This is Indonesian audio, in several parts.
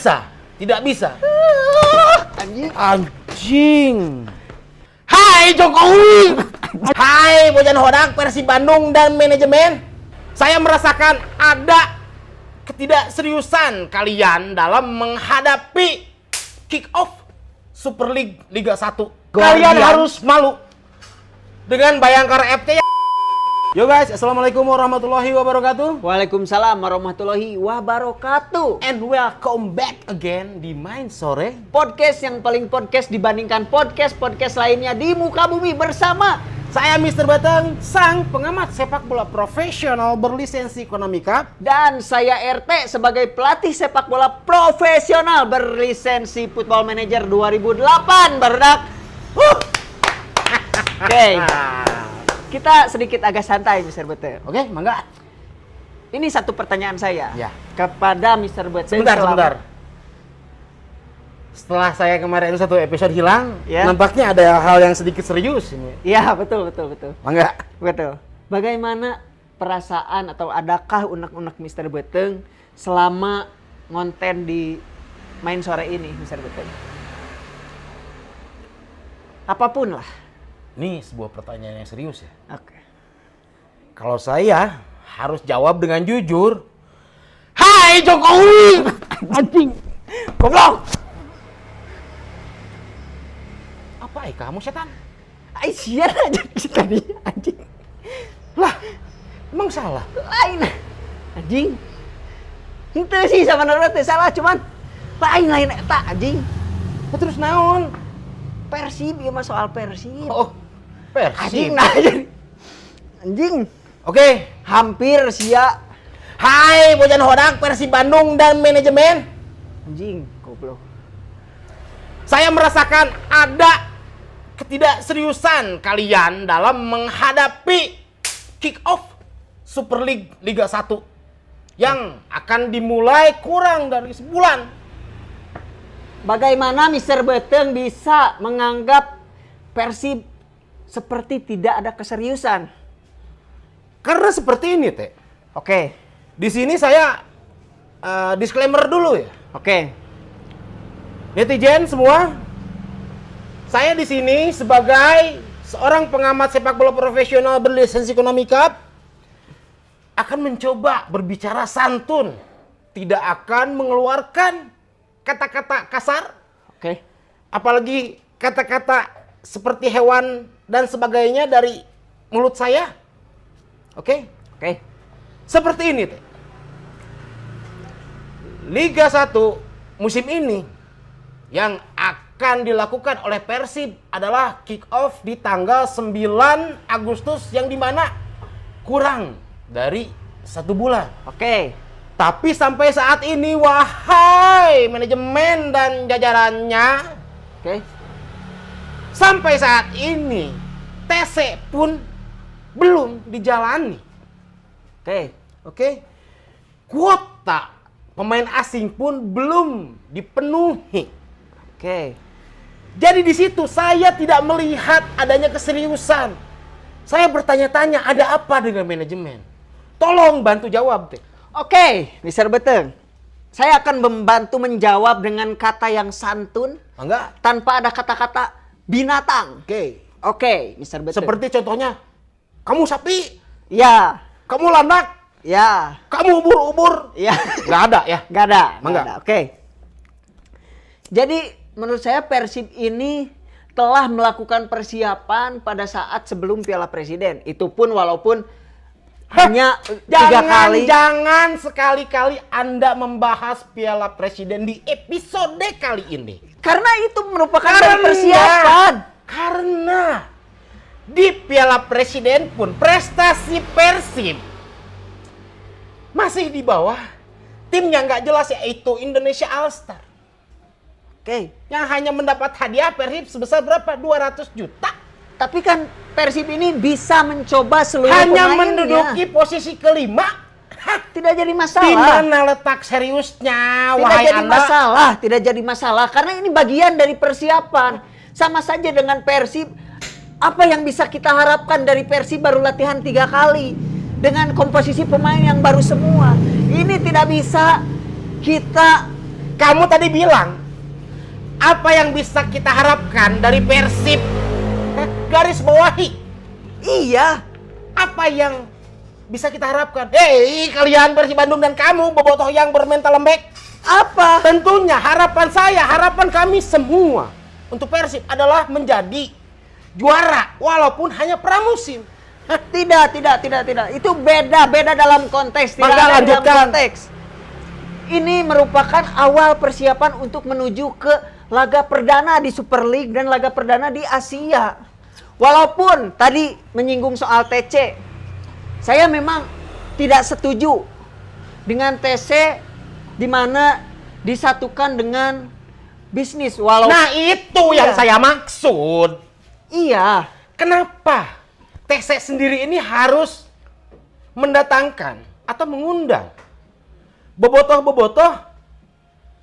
Bisa, tidak bisa. Anjing. Hai Jokowi. Hai Bojan Hodak, Persib Bandung dan manajemen. Saya merasakan ada ketidakseriusan kalian dalam menghadapi kick off Super League Liga 1. Kalian harus malu dengan Bayangkara FC. Yo guys, assalamualaikum warahmatullahi wabarakatuh. Waalaikumsalam warahmatullahi wabarakatuh. And welcome back again di Main Sore, Podcast yang paling podcast dibandingkan podcast-podcast lainnya di muka bumi bersama saya Mr. Batang, sang pengamat sepak bola profesional berlisensi Ekonomika. dan saya RT sebagai pelatih sepak bola profesional berlisensi Football Manager 2008 barudak. Oke. Kita sedikit agak santai, Mr. Betel. Oke, mangga. Ini satu pertanyaan saya Ya. kepada Mr. Betel. Sebentar. Setelah saya kemarin satu episode hilang, Ya. nampaknya ada hal yang sedikit serius ini. Iya, betul. Mangga. Betul. Bagaimana perasaan atau adakah unek-unek Mr. Beteng selama ngonten di Main Sore ini, Mr. Beteng? Apapun lah. Ini sebuah pertanyaan yang serius ya. Oke. Kalau saya harus jawab dengan jujur. Hai Jokowi! Anjing. Goblok! Apa kamu setan? Ai siar aja tadi anjing. Lah, emang salah? Lain. Anjing. Itu sih sama teh salah cuman lain eta anjing. Terus naon? Persib ya mah soal Persib. Oh, Anjing Persib. nah jadi. Anjing. Oke. Hampir sia. Hai Bojan Hodak, Persib Bandung dan manajemen. Anjing, goblok. Saya merasakan ada ketidakseriusan kalian dalam menghadapi kick off Super League Liga 1 yang akan dimulai kurang dari sebulan. Bagaimana Mr. Beteng bisa menganggap Persib seperti tidak ada keseriusan? Karena seperti ini, Teh. Oke, Di sini saya disclaimer dulu ya. oke. Netizen semua, saya di sini sebagai seorang pengamat sepak bola profesional berlisensi Ekonomika akan mencoba berbicara santun, tidak akan mengeluarkan kata-kata kasar, Oke. apalagi kata-kata seperti hewan dan sebagainya dari mulut saya. Oke? Oke. Seperti ini, Teh. Liga 1 musim ini yang akan dilakukan oleh Persib adalah kick off di tanggal 9 Agustus yang dimana kurang dari 1 bulan. Oke. Tapi sampai saat ini, wahai manajemen dan jajarannya, Oke. sampai saat ini TC pun belum dijalani. Oke. Oke? Kuota pemain asing pun belum dipenuhi. Oke. Jadi di situ saya tidak melihat adanya keseriusan. Saya bertanya-tanya, ada apa dengan manajemen? Tolong bantu jawab, Teh. Oke, Mr. Beteng. Saya akan membantu menjawab dengan kata yang santun Enggak? tanpa ada kata-kata binatang. Oke. Oke, Mr. Beteng. Seperti contohnya, kamu sapi, Ya. kamu landak, Ya. kamu ubur-ubur. Ya. Nggak ada ya? Gak ada. Mangga. Oke. Jadi menurut saya Persib ini telah melakukan persiapan pada saat sebelum Piala Presiden. Itu pun walaupun hanya 3 kali. Jangan sekali-kali Anda membahas Piala Presiden di episode kali ini. Karena itu merupakan dari persiapan. Karena di Piala Presiden pun prestasi Persib masih di bawah tim yang nggak jelas, yaitu Indonesia All Star. Oke. Yang hanya mendapat hadiah Persib sebesar berapa? 200 juta. Tapi kan Persib ini bisa mencoba seluruh Hanya pemainnya. menduduki posisi kelima. Hah, Tidak jadi di masalah. mana letak seriusnya, Tidak wahai jadi Anda? masalah, tidak jadi masalah karena ini bagian dari persiapan. Sama saja dengan Persib. Apa yang bisa kita harapkan dari Persib baru latihan 3 kali dengan komposisi pemain yang baru semua. Ini tidak bisa kita Kamu tadi bilang, apa yang bisa kita harapkan dari Persib? Garis bawahi. Iya. Apa yang bisa kita harapkan? Hei, kalian Persib Bandung dan kamu, bobotoh yang bermental lembek. Apa? Tentunya harapan saya, harapan kami semua untuk Persib adalah menjadi juara walaupun hanya pramusim. Tidak. Itu beda dalam konteks. Tidak Maka ada lanjutkan. dalam konteks. Ini merupakan awal persiapan untuk menuju ke laga perdana di Super League dan laga perdana di Asia. Walaupun tadi menyinggung soal TC, saya memang tidak setuju dengan TC di mana disatukan dengan bisnis. Nah, itu yang saya maksud. Iya. Kenapa TC sendiri ini harus mendatangkan atau mengundang bobotoh-bobotoh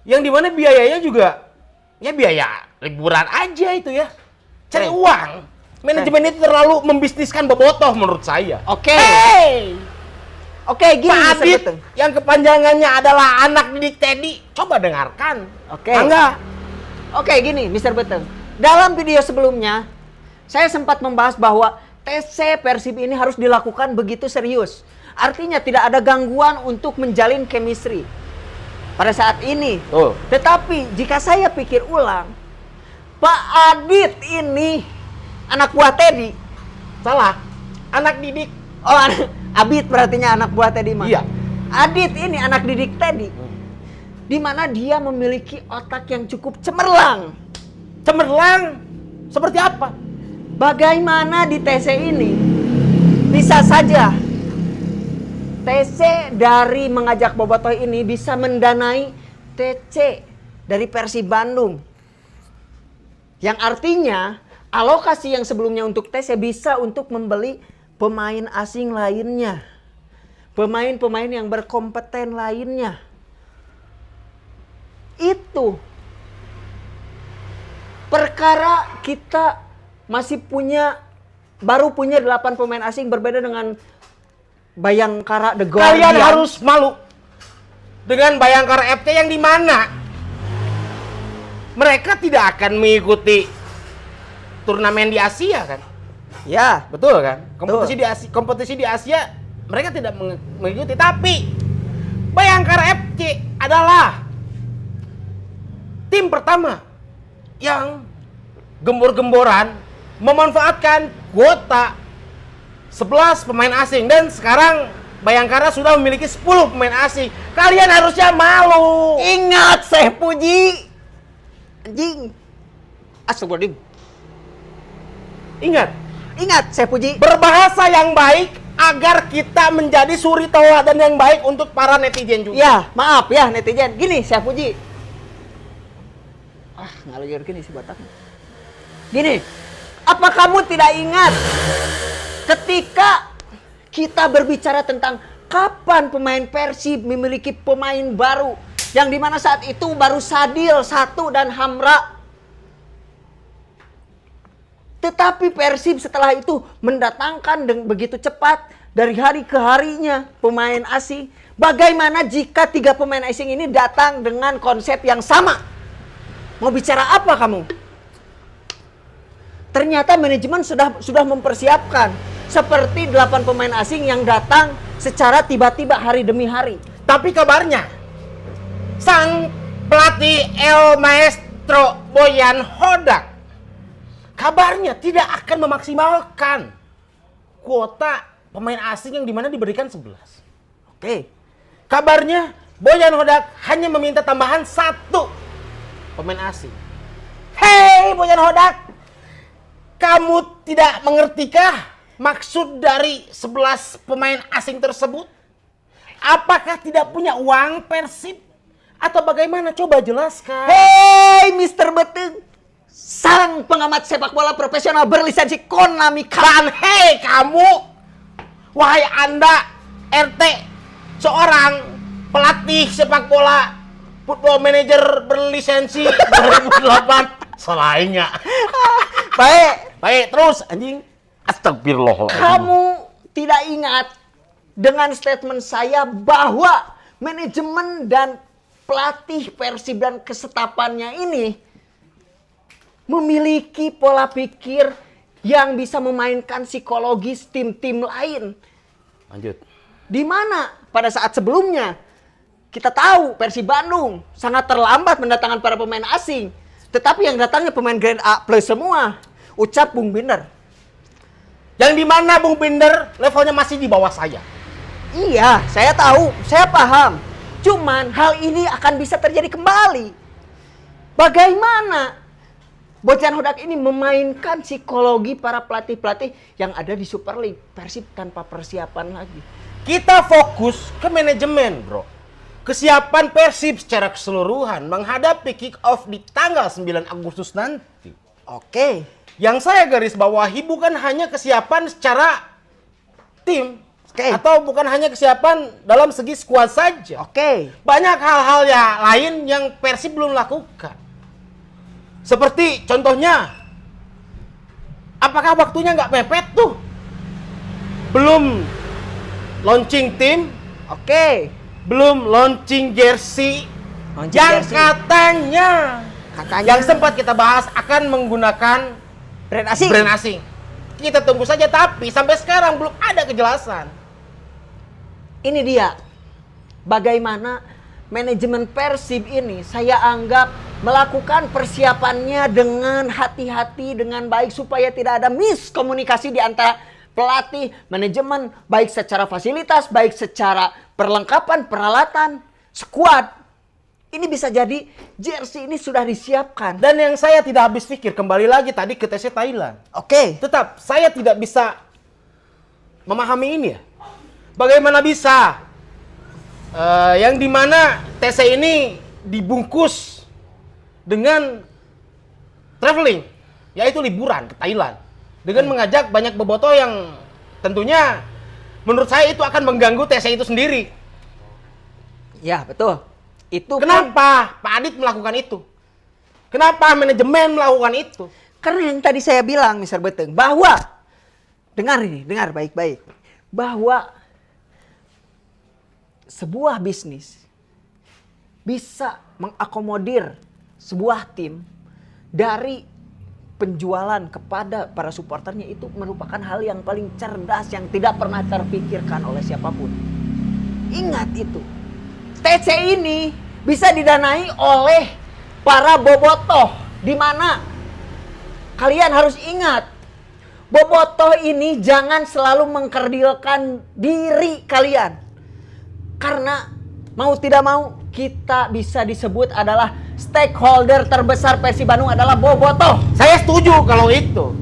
yang dimana biayanya juga ya biaya liburan aja itu ya, cari uang. Manajemen itu terlalu membisniskan bobotoh menurut saya. Oke. Gini Pak Mr. Adit Beteng. yang kepanjangannya adalah anak didik Teddy, coba dengarkan. Oke. Enggak. Oke, gini Mr. Beteng. Dalam video sebelumnya, saya sempat membahas bahwa TC Persib ini harus dilakukan begitu serius. Artinya tidak ada gangguan untuk menjalin chemistry pada saat ini. Oh. Tetapi jika saya pikir ulang, Pak Adit ini anak buah Teddy. Salah. Anak didik. Oh, Abid berartinya anak buah Teddy mah. Iya. Adit ini anak didik Teddy. Di mana dia memiliki otak yang cukup cemerlang. Cemerlang seperti apa? Bagaimana di TC ini bisa saja TC dari mengajak bobotoh ini bisa mendanai TC dari Persib Bandung. Yang artinya alokasi yang sebelumnya untuk TC bisa untuk membeli pemain asing lainnya. Pemain-pemain yang berkompeten lainnya. Itu perkara kita masih baru punya 8 pemain asing, berbeda dengan Bayangkara The Guardian. Kalian harus malu dengan Bayangkara FC yang di mana mereka tidak akan mengikuti turnamen di Asia kan? Ya, Betul kan? Kompetisi di Asia mereka tidak mengikuti, tapi Bayangkara FC adalah tim pertama yang gembor-gemboran memanfaatkan kuota 11 pemain asing, dan sekarang Bayangkara sudah memiliki 10 pemain asing. Kalian harusnya malu. ingat saya puji. Anjing. Astagfirullahaladzim. Ingat saya puji. Berbahasa yang baik agar kita menjadi suri tauladan yang baik untuk para netizen juga. Ya, maaf ya netizen. Gini saya puji. Ngalir gini si Batak. Gini, apa kamu tidak ingat ketika kita berbicara tentang kapan pemain Persib memiliki pemain baru, yang dimana saat itu baru Sadil 1 dan Hamra. Tetapi Persib setelah itu mendatangkan begitu cepat dari hari ke harinya pemain asing. Bagaimana jika 3 pemain asing ini datang dengan konsep yang sama? Mau bicara apa kamu? Ternyata manajemen sudah mempersiapkan seperti 8 pemain asing yang datang secara tiba-tiba hari demi hari. Tapi kabarnya sang pelatih El Maestro Boyan Hodak kabarnya tidak akan memaksimalkan kuota pemain asing yang dimana diberikan 11. Oke. Kabarnya Boyan Hodak hanya meminta tambahan 1 pemain asing. Hei Boyan Hodak, kamu tidak mengertikah maksud dari 11 pemain asing tersebut? Apakah tidak punya uang Persib? Atau bagaimana? Coba jelaskan. Hei Mr. Beteng, sang pengamat sepak bola profesional berlisensi Konami. Dan hei kamu, wahai Anda RT, seorang pelatih sepak bola, football manager berlisensi 2008. Selainnya. Baik, terus anjing. Astagfirullahaladzim. Kamu tidak ingat dengan statement saya bahwa manajemen dan pelatih Persib dan kesetapannya ini memiliki pola pikir yang bisa memainkan psikologis tim-tim lain. Lanjut. Di mana pada saat sebelumnya kita tahu Persib Bandung sangat terlambat mendatangkan para pemain asing. Tetapi yang datangnya pemain grade A plus semua. Ucap Bung Binder. Yang di mana Bung Binder levelnya masih di bawah saya. Iya, saya tahu, saya paham. Cuman hal ini akan bisa terjadi kembali. Bagaimana Bojan Hodak ini memainkan psikologi para pelatih-pelatih yang ada di Super League. Persib tanpa persiapan lagi. Kita fokus ke manajemen, bro. Kesiapan Persib secara keseluruhan menghadapi kick-off di tanggal 9 Agustus nanti. Oke. Yang saya garis bawahi bukan hanya kesiapan secara tim. Oke. Atau bukan hanya kesiapan dalam segi skuad saja. Oke. Banyak hal-hal lain yang Persib belum lakukan. Seperti contohnya, apakah waktunya nggak mepet tuh? Belum launching tim, Oke. belum launching jersey, Launching yang jersey. katanya yang sempat kita bahas akan menggunakan brand asing. brand asing. Kita tunggu saja, tapi sampai sekarang belum ada kejelasan. Ini dia. Bagaimana manajemen Persib ini saya anggap melakukan persiapannya dengan hati-hati, dengan baik supaya tidak ada miskomunikasi di antara pelatih, manajemen, baik secara fasilitas, baik secara perlengkapan, peralatan, skuad. Ini bisa jadi jersey ini sudah disiapkan. Dan yang saya tidak habis pikir, kembali lagi tadi ke TC Thailand. Oke. Tetap, saya tidak bisa memahami ini ya. Bagaimana bisa yang dimana TC ini dibungkus dengan traveling, yaitu liburan ke Thailand. Dengan mengajak banyak bobotoh yang tentunya menurut saya itu akan mengganggu TC itu sendiri. Ya, betul. Itu Kenapa Pak Adit melakukan itu? Kenapa manajemen melakukan itu? karena yang tadi saya bilang, Mr. Beteng, bahwa dengar ini, dengar baik-baik. Bahwa sebuah bisnis bisa mengakomodir sebuah tim dari penjualan kepada para supporternya itu merupakan hal yang paling cerdas yang tidak pernah terpikirkan oleh siapapun. Ingat itu. TC ini bisa didanai oleh para bobotoh, di mana kalian harus ingat, bobotoh ini jangan selalu mengkerdilkan diri kalian. Karena mau tidak mau kita bisa disebut adalah stakeholder terbesar Persib Bandung adalah bobotoh. Saya setuju kalau itu.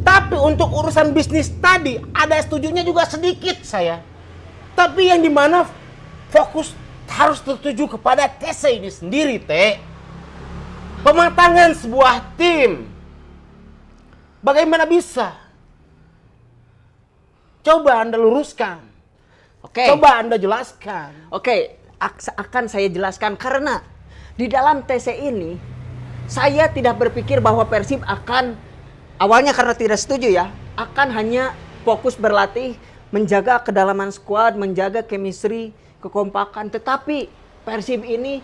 Tapi untuk urusan bisnis tadi, ada setujunya juga sedikit saya. Tapi yang dimana fokus harus tertuju kepada TC ini sendiri, Teh. Pematangan sebuah tim. Bagaimana bisa? Coba Anda luruskan. Oke. Coba Anda jelaskan. Oke, akan saya jelaskan karena di dalam TC ini saya tidak berpikir bahwa Persib akan awalnya karena tidak setuju ya, akan hanya fokus berlatih, menjaga kedalaman skuad, menjaga chemistry, kekompakan. Tetapi Persib ini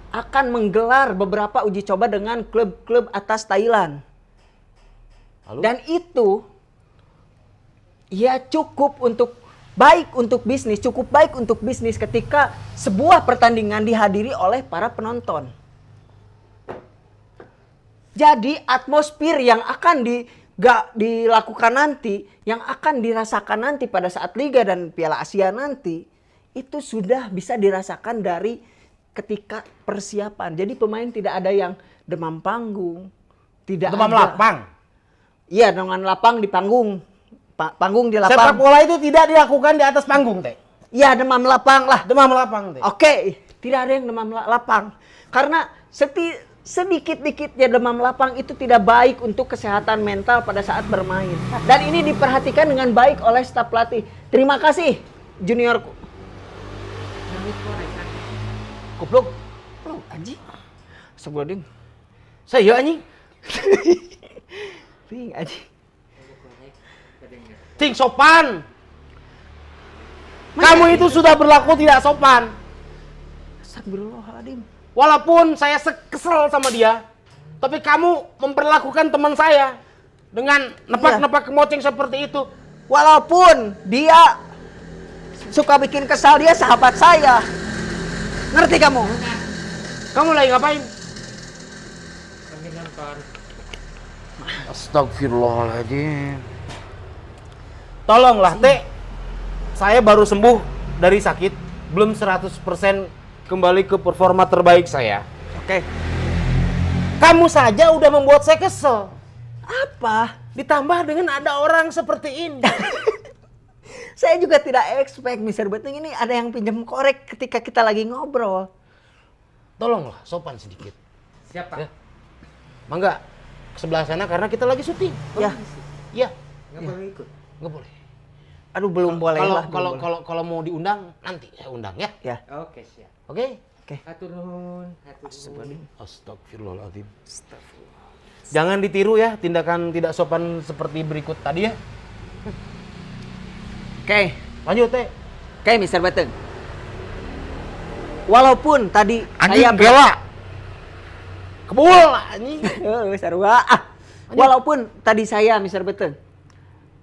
akan menggelar beberapa uji coba dengan klub-klub atas Thailand. Lalu? Dan itu ya cukup untuk baik untuk bisnis, cukup baik untuk bisnis ketika sebuah pertandingan dihadiri oleh para penonton. Jadi atmosfer yang akan dilakukan nanti, yang akan dirasakan nanti pada saat Liga dan Piala Asia nanti, itu sudah bisa dirasakan dari ketika persiapan. Jadi pemain tidak ada yang demam panggung, tidak Demam ada. lapang. Iya, dengan lapang di panggung. Panggung di lapang. Sepak bola itu tidak dilakukan di atas panggung, Teh. Iya, demam lapang lah. Demam lapang, Teh. Oke, tidak ada yang demam lapang. Karena sedikit-dikitnya demam lapang itu tidak baik untuk kesehatan mental pada saat bermain. Dan ini diperhatikan dengan baik oleh staf pelatih. Terima kasih, juniorku. Goblok. Goblok, anjing. Astagfirullahaladzim. Saya anjing. Ring, anjing. Cing sopan. Kamu itu sudah berlaku tidak sopan. Astagfirullahaladzim. Walaupun saya kesel sama dia, tapi kamu memperlakukan teman saya dengan nepak-nepak kemoceng seperti itu. Walaupun dia suka bikin kesal, dia sahabat saya. Ngerti kamu? Kamu lagi ngapain? Kami nonton. Astagfirullahaladzim. Tolonglah, Teh. Saya baru sembuh dari sakit, belum 100% kembali ke performa terbaik saya. Oke. Kamu saja udah membuat saya kesel. Apa? Ditambah dengan ada orang seperti ini. Saya juga tidak expect Mr. Beteng ini ada yang pinjam korek ketika kita lagi ngobrol. Tolonglah, sopan sedikit. Siapa? Ya. Mangga, ke sebelah sana karena kita lagi syuting. Ya. Iya. Nggak boleh ikut. Nggak boleh. Aduh, belum boleh lah. belum boleh. Kalau mau diundang nanti saya undang ya. Ya. Oke, siap. Oke? Hatur nuhun, hatur nuhun. Astagfirullahaladzim. Jangan ditiru ya tindakan tidak sopan seperti berikut tadi ya. Oke. Lanjut, Teh. Oke, Mr. Beteng. Walaupun tadi Anjing saya bela. Kebul anjing. Sarua. Walaupun tadi saya Mr. Beteng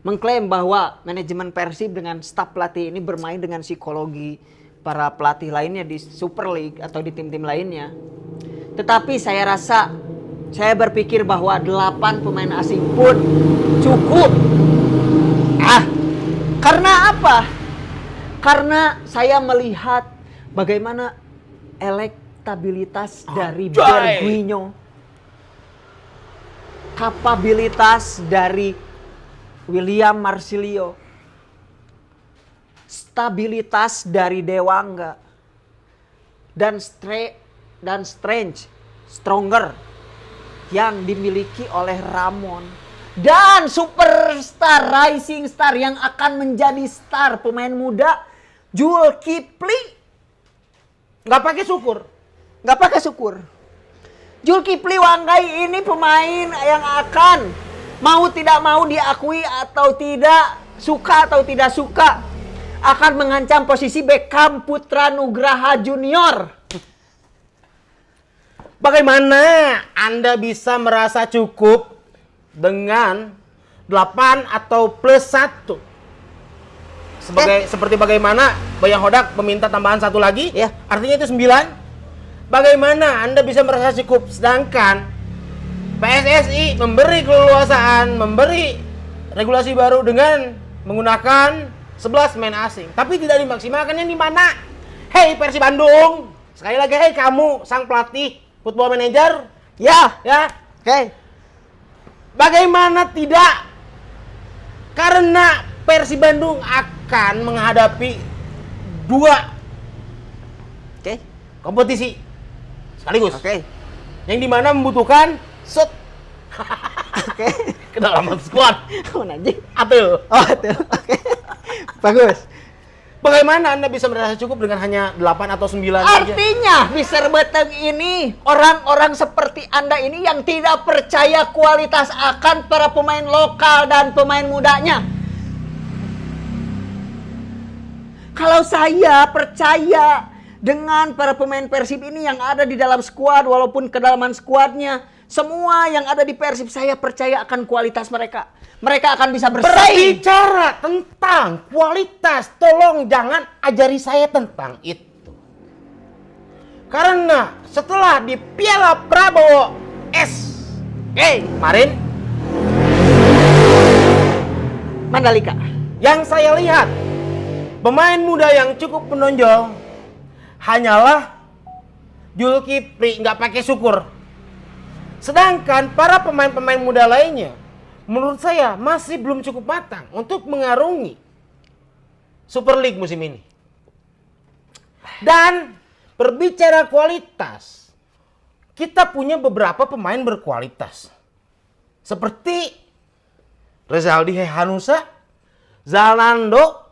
mengklaim bahwa manajemen Persib dengan staf pelatih ini bermain dengan psikologi para pelatih lainnya di Super League atau di tim-tim lainnya. Tetapi saya berpikir bahwa 8 pemain asing pun cukup. Karena apa? Karena saya melihat bagaimana elektabilitas dari Berguinho, kapabilitas dari William Marsilio, stabilitas dari Dewangga, dan Stronger yang dimiliki oleh Ramon, dan superstar rising star yang akan menjadi star pemain muda Zulkifli. Nggak pakai syukur. Nggak pakai syukur. Zulkifli Wanggai ini pemain yang akan mau tidak mau diakui atau tidak, suka atau tidak suka, akan mengancam posisi Beckham Putra Nugraha Junior. Bagaimana Anda bisa merasa cukup dengan 8 atau plus 1? Seperti bagaimana Bayang Hodak meminta tambahan 1 lagi, Ya. artinya itu 9. Bagaimana Anda bisa merasa cukup sedangkan PSSI memberi keleluasaan, memberi regulasi baru dengan menggunakan 11 pemain asing, tapi tidak dimaksimalkan yang di mana? Hei Persib Bandung, sekali lagi hei kamu sang pelatih, football manager, Ya, ya, oke. bagaimana tidak? Karena Persib Bandung akan menghadapi 2 Oke. kompetisi sekaligus, Oke. yang dimana membutuhkan shoot Oke. kedalaman squad. Oh, nanti. Atul. Oh, itu. Oke. Bagus. Bagaimana Anda bisa merasa cukup dengan hanya 8 atau 9 saja? Artinya, Mr. Beteng ini, orang-orang seperti Anda ini yang tidak percaya kualitas akan para pemain lokal dan pemain mudanya. Kalau saya percaya dengan para pemain Persib ini yang ada di dalam skuad, walaupun kedalaman skuadnya, semua yang ada di Persib, saya percaya akan kualitas mereka. Mereka akan bisa bersaing. Berbicara tentang kualitas, tolong jangan ajari saya tentang itu. Karena setelah di Piala Prabowo kemarin, Mandalika. yang saya lihat pemain muda yang cukup menonjol hanyalah Zulkifli, nggak pakai syukur. Sedangkan para pemain-pemain muda lainnya menurut saya masih belum cukup matang untuk mengarungi Super League musim ini. Dan berbicara kualitas, kita punya beberapa pemain berkualitas. Seperti Rezaldi Hehanusa, Zalando,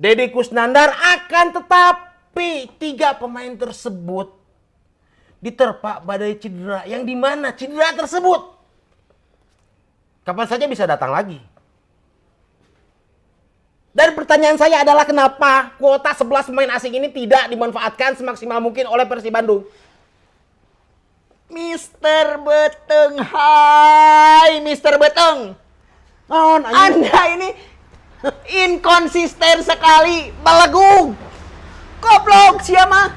Deddy Kusnandar, akan tetapi 3 pemain tersebut diterpa badai cedera, yang dimana cedera tersebut kapan saja bisa datang lagi. Dan pertanyaan saya adalah kenapa kuota 11 pemain asing ini tidak dimanfaatkan semaksimal mungkin oleh Persib Bandung? Mister Beteng, hai Mister Beteng. Naon anjing? Anda ini inkonsisten sekali, belegung. Goblok siapa?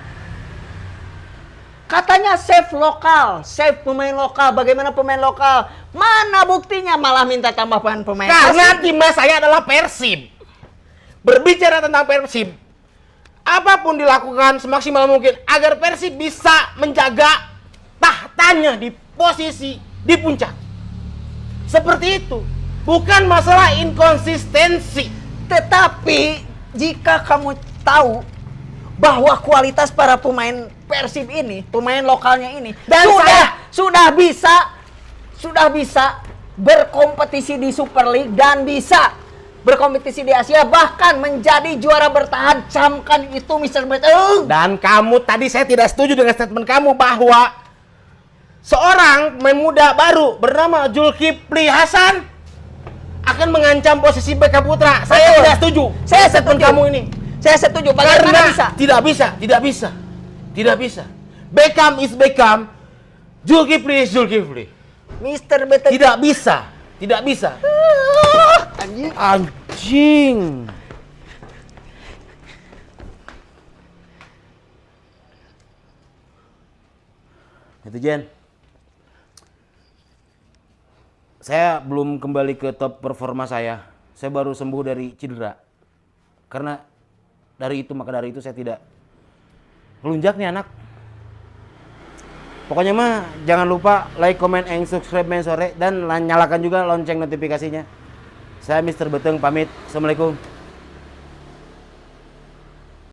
Katanya save lokal, save pemain lokal. Bagaimana pemain lokal? Mana buktinya malah minta tambahan pemain Karena asing? timnas saya adalah Persib. Berbicara tentang Persib, apapun dilakukan semaksimal mungkin agar Persib bisa menjaga tahtanya di posisi di puncak. Seperti itu. Bukan masalah inkonsistensi. Tetapi jika kamu tahu bahwa kualitas para pemain Persib ini, pemain lokalnya ini, Dan sudah bisa berkompetisi di Super League dan bisa berkompetisi di Asia, bahkan menjadi juara bertahan. Camkan itu, Mister Beteng. Dan kamu tadi saya tidak setuju dengan statement kamu bahwa seorang pemain muda baru bernama Zulkifli Hasan akan mengancam posisi bek putra. Saya Betul. tidak setuju. Saya statement setuju. kamu ini. Saya setuju. Bagaimana Karena bisa? tidak bisa. Beckham is Beckham, Zulkifli is Zulkifli. Mister Beteng. Tidak bisa. Anjing. Anjing. Netizen, saya belum kembali ke top performa saya. Saya baru sembuh dari cedera. Karena dari itu saya tidak melunjak nih anak. Pokoknya mah jangan lupa like, comment, and subscribe main sore dan nyalakan juga lonceng notifikasinya. Saya Mister Beteng pamit. Assalamualaikum.